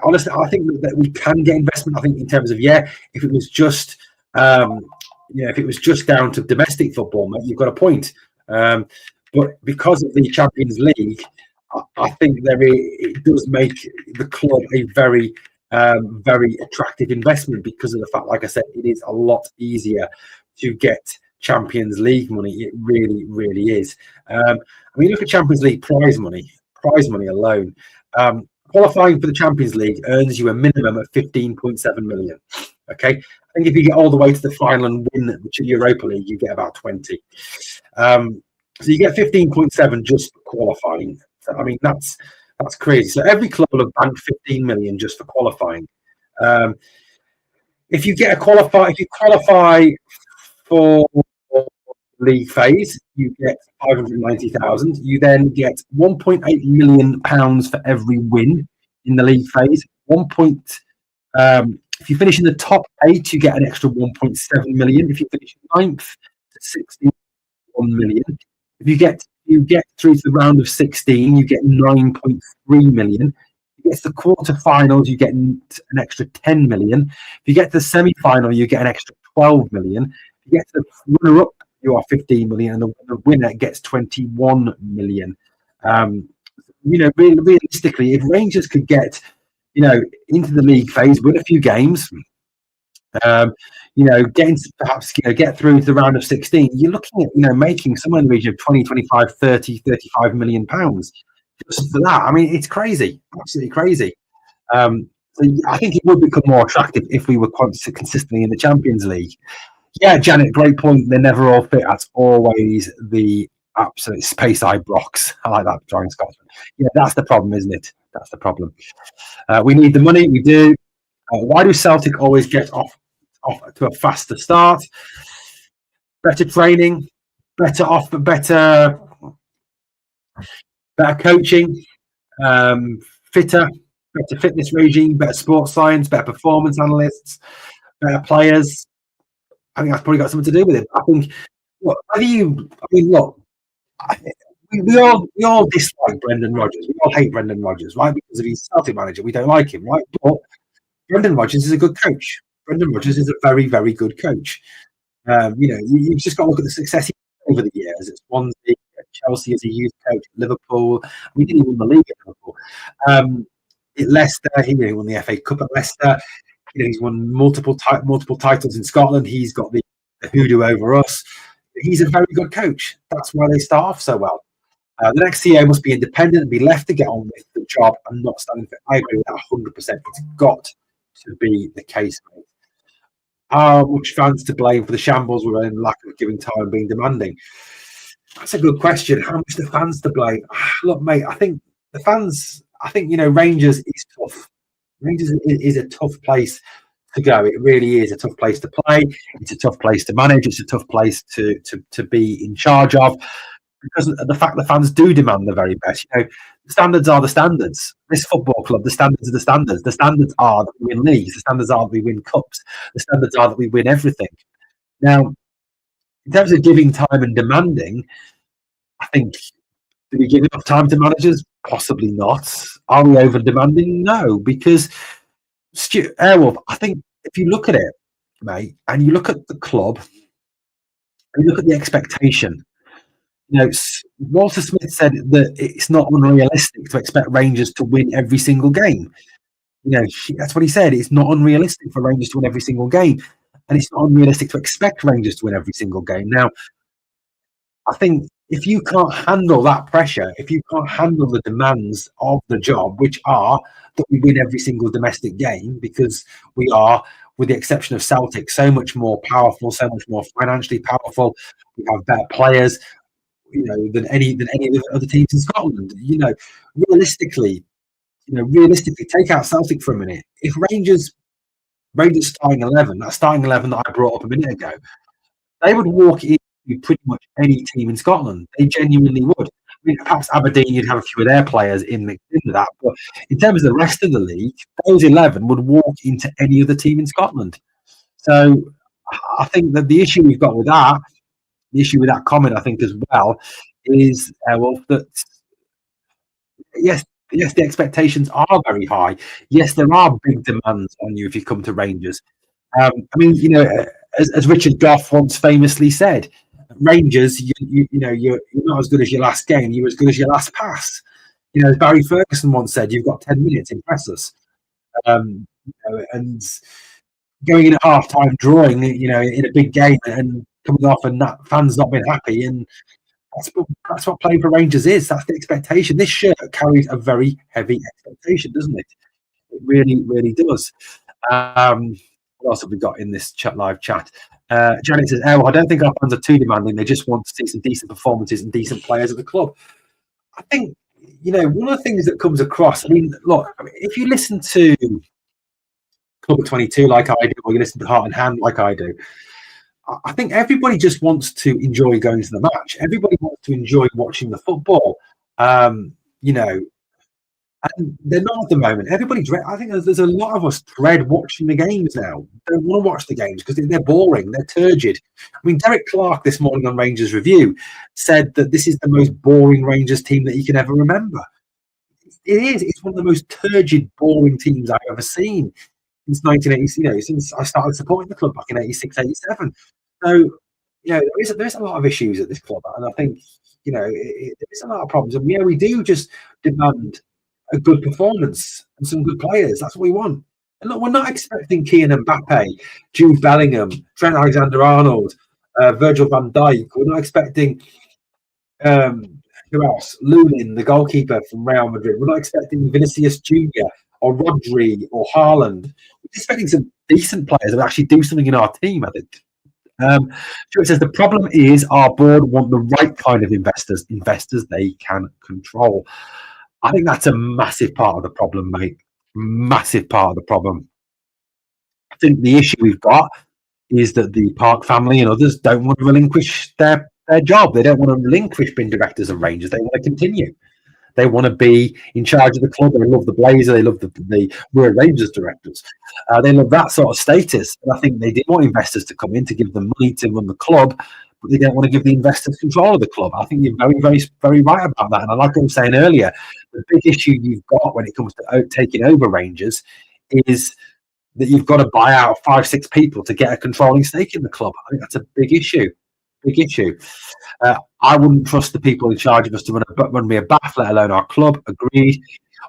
Honestly, I think that we can get investment. I think in terms of if it was just if it was just down to domestic football, mate, you've got a point. But because of the Champions League, I think it does make the club a very attractive investment because of the fact, like I said, it is a lot easier to get Champions League money. It really, really is. Look at Champions League prize money alone. Qualifying for the Champions League earns you a minimum of 15.7 million. Okay, I think if you get all the way to the final and win the Europa League, you get about 20. So you get 15.7 just for qualifying. So, that's crazy. So every club will have banked 15 million just for qualifying. If you qualify for league phase, you get 590,000. You then get 1.8 million pounds for every win in the league phase. If you finish in the top 8, you get an extra 1.7 million. If you finish 9th, 61 million. If you get through to the round of 16, you get 9.3 million. If you get to the quarterfinals, you get an extra 10 million. If you get to the semi-final, you get an extra 12 million. If you get to the runner-up, you are 15 million, and the winner gets 21 million. Realistically, if Rangers could get, into the league phase, win a few games, get through to the round of 16, you're looking at, making somewhere in the region of 20, 25, 30, 35 million pounds just for that. It's crazy, absolutely crazy. So I think it would become more attractive if we were consistently in the Champions League. Yeah, Janet, great point. They're never all fit. That's always the absolute space Ibrox. I like that, drawing Scotland. Yeah, that's the problem, isn't it? That's the problem. We need the money. We do. Why do Celtic always get off to a faster start? Better training, better coaching, better fitness regime, better sports science, better performance analysts, better players. I think that's probably got something to do with it. I think, we all dislike Brendan Rodgers. We all hate Brendan Rodgers, right? Because of his Celtic manager, we don't like him, right? But Brendan Rodgers is a good coach. Brendan Rodgers is a very, very good coach. You've just got to look at the success he's had over the years. It's Swansea, Chelsea as a youth coach, Liverpool. We didn't even win the league at Liverpool. At Leicester, he won the FA Cup at Leicester. He's won multiple titles in Scotland. He's got the hoodoo over us. He's a very good coach. That's why they start off so well. The next CEO must be independent and be left to get on with the job and not standing for. I agree with that 100%. It's got to be the case, mate. How much fans to blame for the shambles we're in, lack of giving time and being demanding? That's a good question. How much the fans to blame? Look, mate, I think the fans. Rangers is tough. Rangers is a tough place to go. It really is a tough place to play. It's a tough place to manage. It's a tough place to be in charge of, because of the fact the fans do demand the very best. The standards are the standards. This football club, the standards are the standards. The standards are that we win leagues. The standards are that we win cups. The standards are that we win everything. Now, in terms of giving time and demanding, I think, do we give enough time to managers? Possibly not. Are we over demanding? No, because Stuart Airwolf, I think if you look at it, mate, and you look at the club, and you look at the expectation, Walter Smith said that it's not unrealistic to expect Rangers to win every single game. That's what he said. It's not unrealistic for Rangers to win every single game, and it's not unrealistic to expect Rangers to win every single game. Now, I think if you can't handle that pressure, if you can't handle the demands of the job, which are that we win every single domestic game, because we are, with the exception of Celtic, so much more powerful, so much more financially powerful. We have better players, than any of the other teams in Scotland. Realistically, realistically, take out Celtic for a minute. If Rangers starting 11, that starting 11 that I brought up a minute ago, they would walk into pretty much any team in Scotland. They genuinely would. I mean, perhaps Aberdeen, you'd have a few of their players into that, but in terms of the rest of the league, those 11 would walk into any other team in Scotland. So I think that the issue we've got with that, the issue with that comment, I think as well, is that yes, the expectations are very high. Yes, there are big demands on you if you come to Rangers. I mean, as Richard Gough once famously said, Rangers, you're not as good as your last game. You're as good as your last pass. As Barry Ferguson once said, you've got 10 minutes. Impress us. And going in at half time, drawing, in a big game and coming off and that fans not been happy, and that's what playing for Rangers is. That's the expectation. This shirt carries a very heavy expectation, doesn't it? It really, really does. What else have we got in this live chat? Janet says, I don't think our fans are too demanding. They just want to see some decent performances and decent players at the club. I think, one of the things that comes across, look, if you listen to Club at 22 like I do, or you listen to Heart and Hand like I do, I think everybody just wants to enjoy going to the match. Everybody wants to enjoy watching the football. And they're not at the moment. I think there's a lot of us dread watching the games now. They don't want to watch the games because they're boring, they're turgid. I mean, Derek Clark this morning on Rangers Review said that this is the most boring Rangers team that he can ever remember. It is. It's one of the most turgid, boring teams I've ever seen since 1980. Since I started supporting the club back in 86, 87. So, there's a lot of issues at this club, and I think there's a lot of problems. And we do just demand a good performance and some good players. That's what we want. And look, we're not expecting Kylian Mbappe, Jude Bellingham, Trent Alexander-Arnold, Virgil van Dijk. We're not expecting who else? Lunin, the goalkeeper from Real Madrid. We're not expecting Vinicius Junior or Rodri or Haaland. We're expecting some decent players that actually do something in our team, I think. Stuart says the problem is our board want the right kind of investors they can control. I think that's a massive part of the problem, mate. Massive part of the problem. I think the issue we've got is that the Park family and others don't want to relinquish their job. They don't want to relinquish being directors of Rangers. They want to continue. They want to be in charge of the club. They love the blazer. They love we're Rangers directors. They love that sort of status. And I think they did want investors to come in to give them money to run the club, but they don't want to give the investors control of the club. I think you're very, very, very right about that. And like I was saying earlier, the big issue you've got when it comes to taking over Rangers is that you've got to buy out 5-6 people to get a controlling stake in the club. I think that's a big issue. Big issue. I wouldn't trust the people in charge of us to run me a bath, let alone our club. Agreed.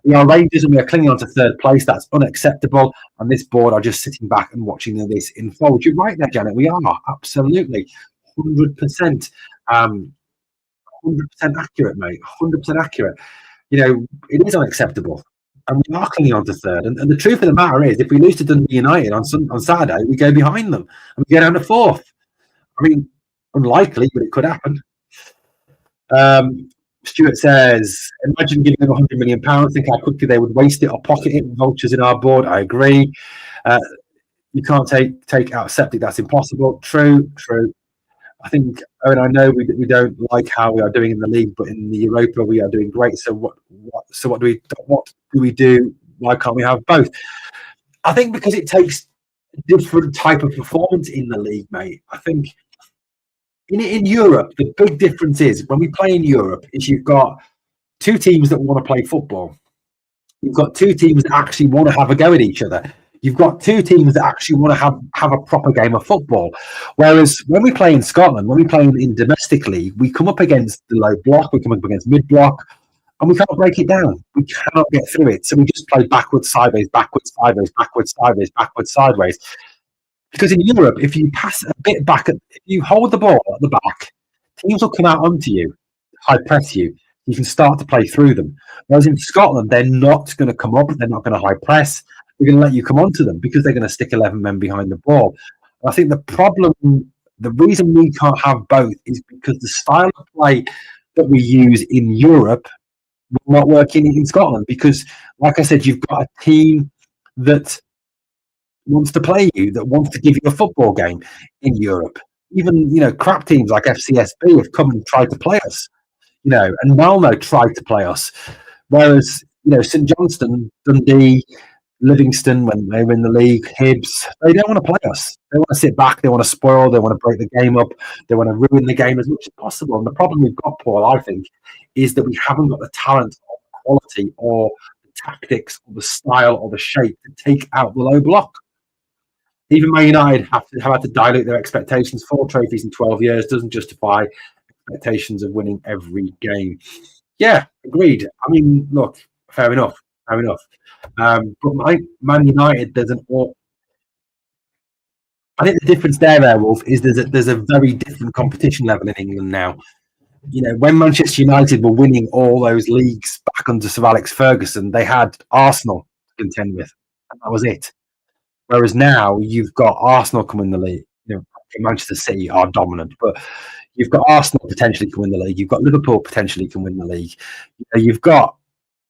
We are Rangers and we are clinging on to third place. That's unacceptable. And this board are just sitting back and watching this unfold. You're right there, Janet. We are absolutely 100%. 100% accurate, mate. 100% accurate. It is unacceptable. And we are clinging on to third. And the truth of the matter is, if we lose to Dundee United on Saturday, we go behind them and we go down to fourth. I mean, unlikely, but it could happen. Stuart says, imagine giving them £100 million. Think how quickly they would waste it or pocket it. Vultures in our board. I agree. You can't take out septic. That's impossible. True. I think, I know we don't like how we are doing in the league, but in the Europa we are doing great. So what do we do? Why can't we have both? I think because it takes different type of performance in the league, mate. I think in Europe, the big difference is when we play in Europe is you've got two teams that want to play football. You've got two teams that actually want to have a go at each other. You've got two teams that actually want to have a proper game of football. Whereas when we play in Scotland, when we play in domestic league, we come up against the low block, we come up against mid block, and we can't break it down. We cannot get through it. So we just play backwards, sideways, backwards, sideways, backwards, sideways, backwards, sideways. Because in Europe, if you pass a bit back, if you hold the ball at the back, teams will come out onto you, high press you. You can start to play through them. Whereas in Scotland, they're not going to come up. They're not going to high press. They're going to let you come onto them because they're going to stick 11 men behind the ball. And I think the reason we can't have both is because the style of play that we use in Europe will not work in Scotland. Because, like I said, you've got a team that wants to play you, that wants to give you a football game in Europe. Even, crap teams like FCSB have come and tried to play us. And Malmo tried to play us. Whereas, St Johnstone, Dundee, Livingston, when they were in the league, Hibs, they don't want to play us. They want to sit back, they want to spoil, they want to break the game up, they want to ruin the game as much as possible. And the problem we've got, Paul, I think, is that we haven't got the talent or quality or the tactics or the style or the shape to take out the low block. Even Man United have had to dilute their expectations. 4 trophies in 12 years doesn't justify expectations of winning every game. Yeah, agreed. I mean, look, fair enough. But Man United, I think the difference there, Wolf, is there's a very different competition level in England now. When Manchester United were winning all those leagues back under Sir Alex Ferguson, they had Arsenal to contend with, and that was it. Whereas now you've got Arsenal come in the league. Manchester City are dominant, but you've got Arsenal potentially can win the league. You've got Liverpool potentially can win the league. You've got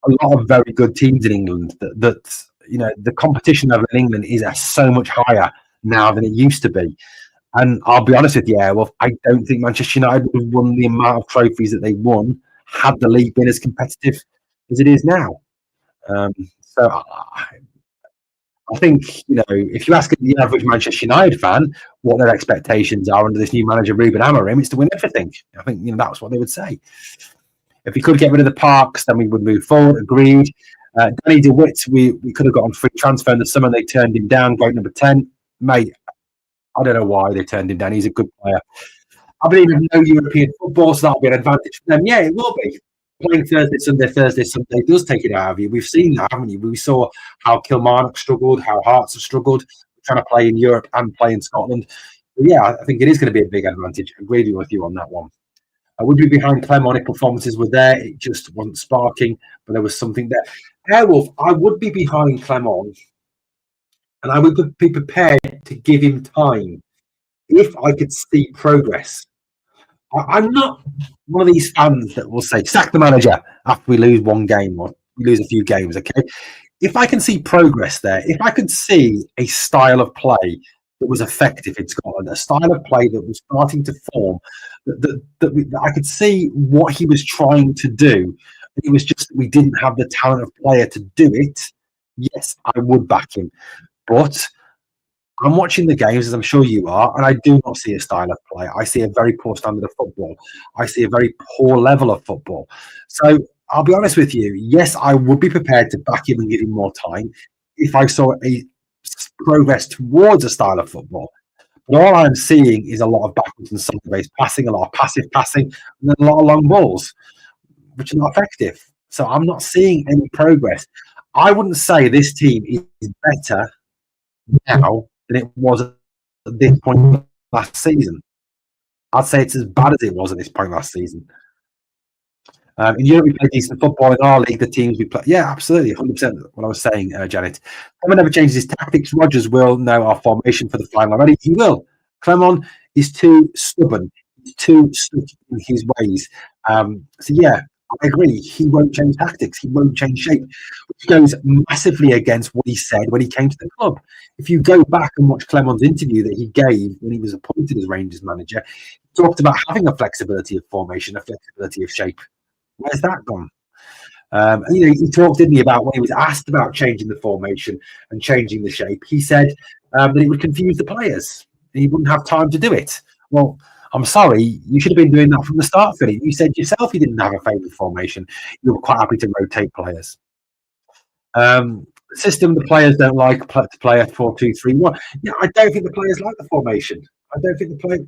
a lot of very good teams in England. That the competition level in England is so much higher now than it used to be. And I'll be honest with you, well, I don't think Manchester United would have won the amount of trophies that they won had the league been as competitive as it is now. So I think, if you ask the average Manchester United fan what their expectations are under this new manager, Ruben Amorim, it's to win everything. I think, that's what they would say. If we could get rid of the Parks, then we would move forward. Agreed. Danny DeWitt, we could have got on free transfer in the summer. They turned him down. Great number 10. Mate, I don't know why they turned him down. He's a good player. I believe in no European football, so that'll be an advantage for them. Yeah, it will be. Playing Thursday, Sunday does take it out of you. We've seen that, haven't we? We saw how Kilmarnock struggled, how Hearts have struggled, trying to play in Europe and play in Scotland. But yeah, I think it is going to be a big advantage. Agreed with you on that one. I would be behind Clement if performances were there. It just wasn't sparking, but there was something there. Airwolf, I would be behind Clement, and I would be prepared to give him time if I could see progress. I'm not one of these fans that will say, sack the manager after we lose one game or we lose a few games, okay? If I can see progress there, if I could see a style of play that was effective in Scotland, a style of play that was starting to form, that I could see what he was trying to do. It was just we didn't have the talent of player to do it. Yes, I would back him. But I'm watching the games, as I'm sure you are, and I do not see a style of play. I see a very poor standard of football. I see a very poor level of football. So I'll be honest with you. Yes, I would be prepared to back him and give him more time if I saw a progress towards a style of football. But all I'm seeing is a lot of backwards and sideways passing, a lot of passive passing, and then a lot of long balls, which are not effective. So I'm not seeing any progress. I wouldn't say this team is better now than it was at this point last season. I'd say it's as bad as it was at this point last season. In Europe, we play decent football. In our league, the teams we play, yeah, absolutely, 100%. What I was saying, Janet. Clement never changes his tactics. Rodgers will know our formation for the final already. He will. Clement is too stubborn. He's too stuck in his ways. So yeah, I agree. He won't change tactics. He won't change shape, which goes massively against what he said when he came to the club. If you go back and watch Clement's interview that he gave when he was appointed as Rangers manager, he talked about having a flexibility of formation, a flexibility of shape. Where's that gone? He talked, didn't he, about when he was asked about changing the formation and changing the shape. He said then it would confuse the players. And you wouldn't have time to do it. Well, I'm sorry, you should have been doing that from the start, Philip. You said yourself you didn't have a favourite formation. You were quite happy to rotate players. System the players don't like to play a 4-2-3-1. Yeah, I don't think the players like the formation. I don't think the players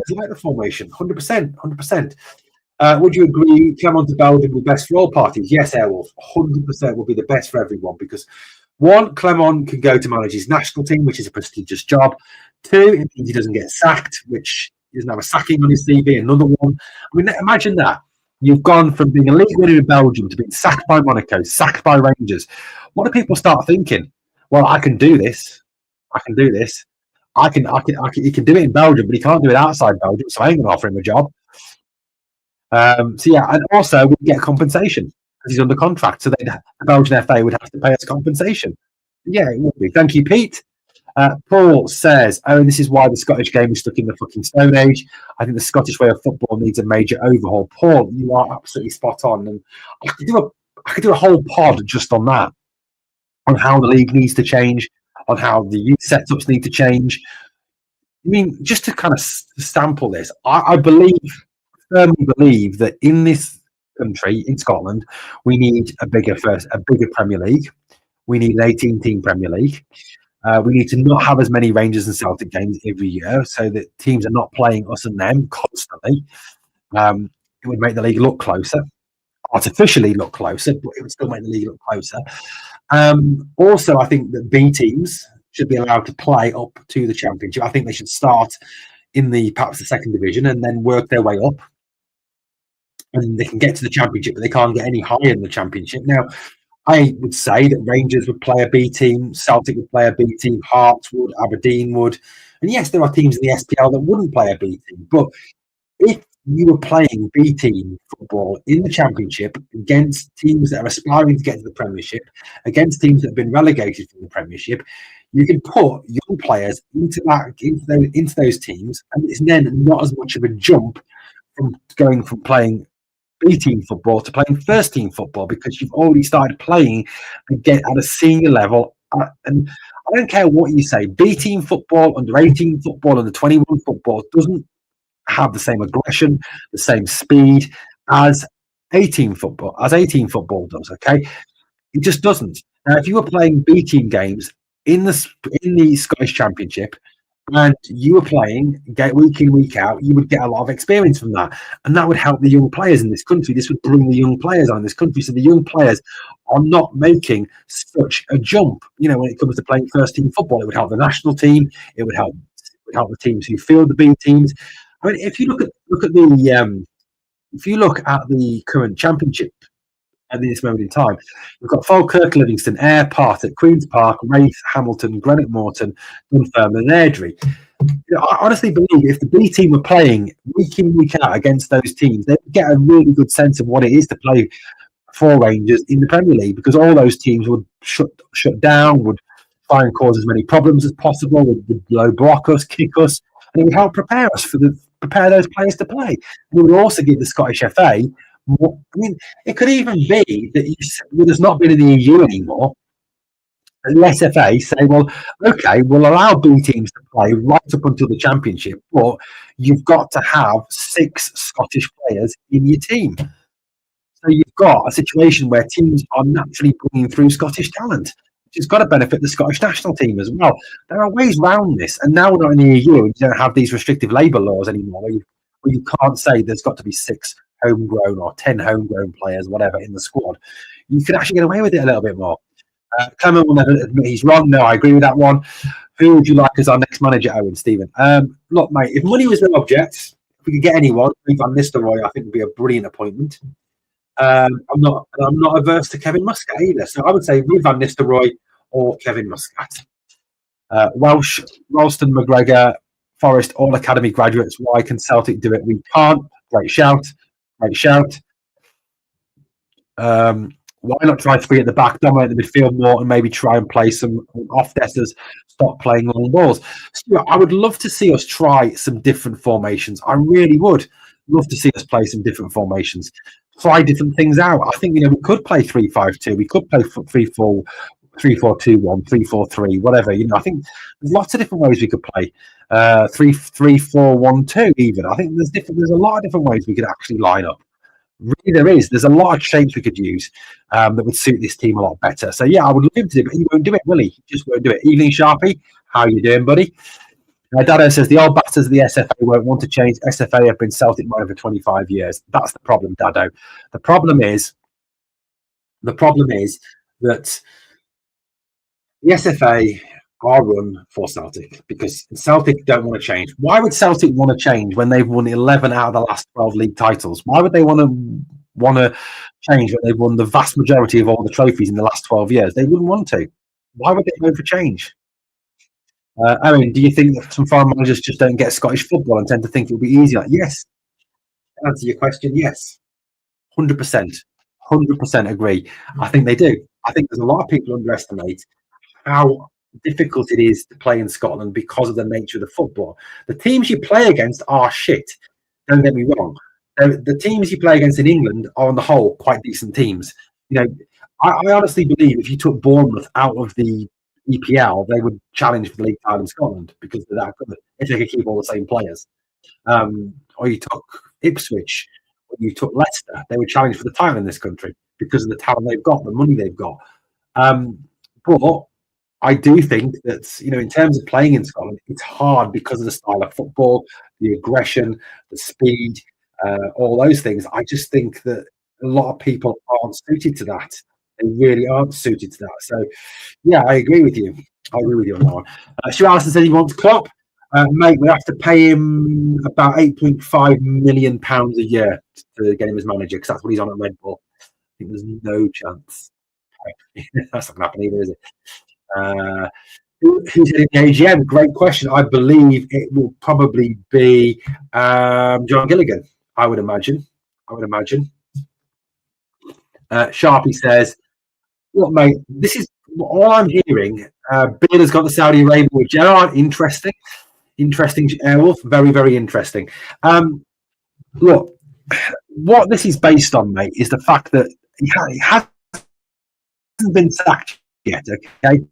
like the formation. 100%, 100%. Would you agree Clement to Belgium will be best for all parties? Yes, Airwolf, 100% will be the best for everyone because one, Clement can go to manage his national team, which is a prestigious job. Two, it means he doesn't get sacked, which he doesn't have a sacking on his CV. Another one. I mean, imagine that. You've gone from being a league winner in Belgium to being sacked by Monaco, sacked by Rangers. What do people start thinking? Well, I can do this. I can do this. He can do it in Belgium, but he can't do it outside Belgium, so I ain't going to offer him a job. And also we get compensation because he's under contract, so the Belgian FA would have to pay us compensation. Yeah, it would be. Thank you, Pete. Paul says, this is why the Scottish game is stuck in the fucking Stone Age. I think the Scottish way of football needs a major overhaul. Paul, you are absolutely spot on. And I could do a whole pod just on that, on how the league needs to change, on how the youth setups need to change. I mean, just to kind of sample this, I firmly believe that in this country, in Scotland, we need a bigger Premier League. We need an 18-team Premier League. We need to not have as many Rangers and Celtic games every year so that teams are not playing us and them constantly. It would make the league look closer, artificially look closer, but it would still make the league look closer. Also, I think that B teams should be allowed to play up to the Championship. I think they should start in perhaps the second division and then work their way up. And they can get to the Championship, but they can't get any higher in the Championship. Now, I would say that Rangers would play a B team, Celtic would play a B team, Hearts would, Aberdeen would. And yes, there are teams in the SPL that wouldn't play a B team. But if you were playing B team football in the Championship against teams that are aspiring to get to the Premiership, against teams that have been relegated from the Premiership, you can put young players into those teams, and it's then not as much of a jump from going from playing B-team football to playing first-team football because you've already started playing again at a senior level. And I don't care what you say, B-team football, under-18 football, under-21 football doesn't have the same aggression, the same speed as 18 football does, okay? It just doesn't. Now, if you were playing B-team games in the Scottish Championship, and you were playing week in, week out, you would get a lot of experience from that. And that would help the young players in this country. This would bring the young players on in this country. So the young players are not making such a jump. You know, when it comes to playing first team football, it would help the national team. It would help the teams who field the B teams. I mean, if you look at the current championship at this moment in time, we've got Falkirk, Livingston, Ayr, Partick, Queen's Park, Raith, Hamilton, Greenock Morton, Dunfermline, and Airdrie. I honestly believe if the B team were playing week in, week out against those teams, they'd get a really good sense of what it is to play for Rangers in the Premier League, because all those teams would shut down, would try and cause as many problems as possible, would low block us, kick us, and it would help prepare those players to play. And it would also give the Scottish FA more. I mean, it could even be that with us not being in the EU anymore, the SFA say, well, okay, we'll allow B teams to play right up until the Championship, but you've got to have 6 Scottish players in your team. So you've got a situation where teams are naturally bringing through Scottish talent, which has got to benefit the Scottish national team as well. There are ways around this, and now we're not in the EU, and you don't have these restrictive labour laws anymore, where you can't say there's got to be 6 homegrown or 10 homegrown players, whatever, in the squad. You can actually get away with it a little bit more. Clement will never admit he's wrong. No, I agree with that one. Who would you like as our next manager, Owen? Stephen? Look, mate, if money was no object, if we could get anyone, Van Nistelrooy, I think would be a brilliant appointment. I'm not averse to Kevin Muscat either. So I would say Van Nistelrooy or Kevin Muscat. Welsh, Ralston, McGregor, Forest, all academy graduates. Why can Celtic do it? We can't. Great shout. Why not try 3 at the back, dominate the midfield more, and maybe try and play some off-desters, stop playing long balls? Stuart, I would love to see us try some different formations. I really would love to see us play some different formations, try different things out. I think, we could play 3-5-2. We could play 3-4. 3-4-2-1, 3-4-3, whatever. I think there's lots of different ways we could play. 3-4-1-2 even. I think there's a lot of different ways we could actually line up. Really, there is. There's a lot of shapes we could use that would suit this team a lot better. So yeah, I would love him to do it, but he won't do it, will he? He just won't do it. Evening, Sharpie. How you doing, buddy? Dado says the old bastards of the SFA won't want to change. SFA have been Celtic minded for 25 years. That's the problem, Dado. The problem is that the SFA are run for Celtic because Celtic don't want to change. Why would Celtic want to change when they've won 11 out of the last 12 league titles? Why would they want to change when they've won the vast majority of all the trophies in the last 12 years? They wouldn't want to. Why would they go for change? Do you think that some foreign managers just don't get Scottish football and tend to think it'll be easier? Yes. To answer your question, yes. 100%. 100% agree. I think they do. I think there's a lot of people underestimate how difficult it is to play in Scotland because of the nature of the football. The teams you play against are shit. Don't get me wrong. The teams you play against in England are, on the whole, quite decent teams. I honestly believe if you took Bournemouth out of the EPL, they would challenge for the league title in Scotland because they're that good if they could keep all the same players. Or you took Ipswich, or you took Leicester, they would challenge for the title in this country because of the talent they've got, the money they've got. But I do think that, in terms of playing in Scotland, it's hard because of the style of football, the aggression, the speed, all those things. I just think that a lot of people aren't suited to that. They really aren't suited to that. So, yeah, I agree with you. I agree with you on that one. Stuart Allison said he wants Klopp. Mate, we have to pay him about £8.5 million a year to get him as manager because that's what he's on at Red Bull. I think there's no chance. That's not going to happen either, is it? Who's in the AGM? Great question. I believe it will probably be John Gilligan, I would imagine. Sharpie says, look, mate, this is all I'm hearing. Beard has got the Saudi Arabia with Gerard. Interesting, Airwolf. Very, very interesting. Look, what this is based on, mate, is the fact that he hasn't been sacked yet. Okay,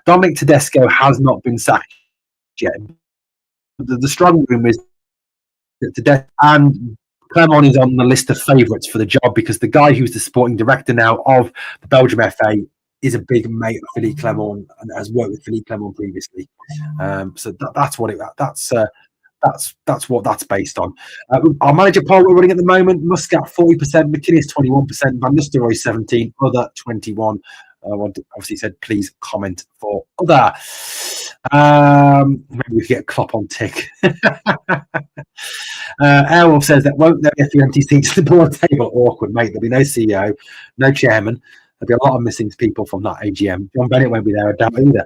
Dominic Tedesco has not been sacked yet. The strong room is Tedesco, and Clement is on the list of favourites for the job because the guy who's the sporting director now of the Belgium FA is a big mate of Philippe Clement and has worked with Philippe Clement previously. So that's what that's based on. Our manager poll we're running at the moment: Muscat 40%, McInnes 21%, Van Nistelrooy 17%, other 21%. Obviously said please comment for other. Maybe we get Klopp on tick. Airwolf says that won't there be a few empty seats at the board table? Awkward, mate. There'll be no CEO, no chairman. There'll be a lot of missing people from that AGM. John Bennett won't be there, I doubt either.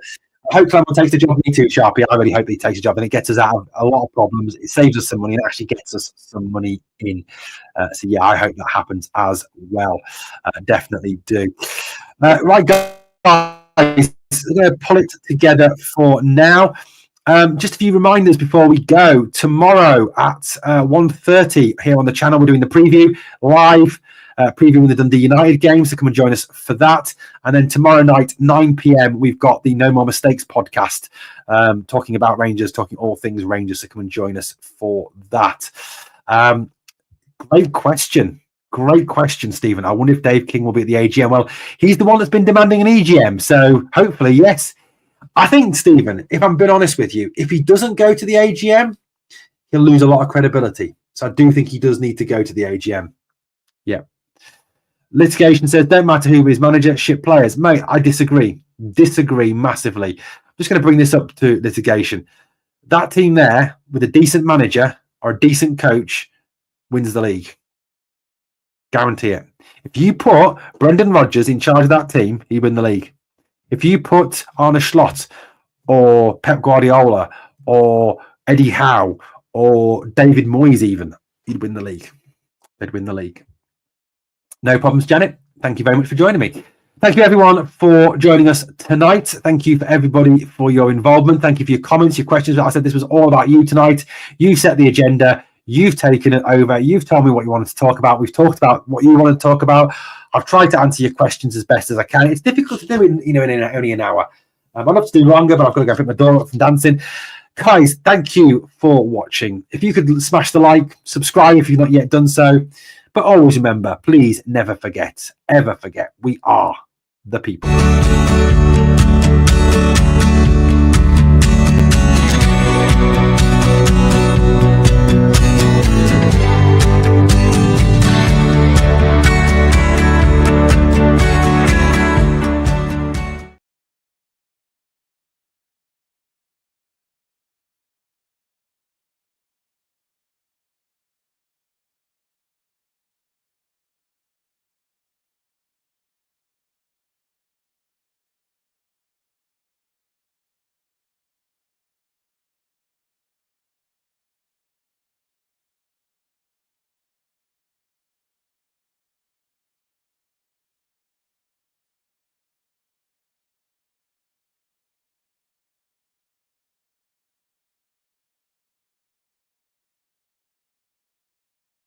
I hope Clement takes the job. Me too, Sharpie. I really hope he takes the job and it gets us out of a lot of problems. It saves us some money and actually gets us some money in. So yeah, I hope that happens as well. Definitely do. Right, guys, I'm going to pull it together for now. Just a few reminders before we go. Tomorrow at 1:30 here on the channel, we're doing the preview live, previewing the Dundee United game. So come and join us for that. And then tomorrow night, 9 p.m, we've got the No More Mistakes podcast, talking about Rangers, talking all things Rangers. So come and join us for that. Great question, Stephen. I wonder if Dave King will be at the AGM. Well, he's the one that's been demanding an EGM. So hopefully, yes. I think, Stephen, if I'm being honest with you, if he doesn't go to the AGM, he'll lose a lot of credibility. So I do think he does need to go to the AGM. Yeah. Litigation says, don't matter who is manager, shit players. Mate, I disagree. Disagree massively. I'm just going to bring this up to litigation. That team there, with a decent manager or a decent coach, wins the league. Guarantee it. If you put Brendan Rodgers in charge of that team, he'd win the league. If you put Arne Slot or Pep Guardiola or Eddie Howe or David Moyes even, he'd win the league. They'd win the league. No problems, Janet. Thank you very much for joining me. Thank you, everyone, for joining us tonight. Thank you for everybody for your involvement. Thank you for your comments, your questions. I said this was all about you tonight. You set the agenda. You've taken it over. You've told me what you wanted to talk about. We've talked about what you want to talk about. I've tried to answer your questions as best as I can. It's difficult to do in only an hour. I'd love to do longer, but I've got to go fit my daughter up from dancing. Guys, thank you for watching. If you could smash the like, subscribe if you've not yet done so. But always remember, please never forget, ever forget, we are the people.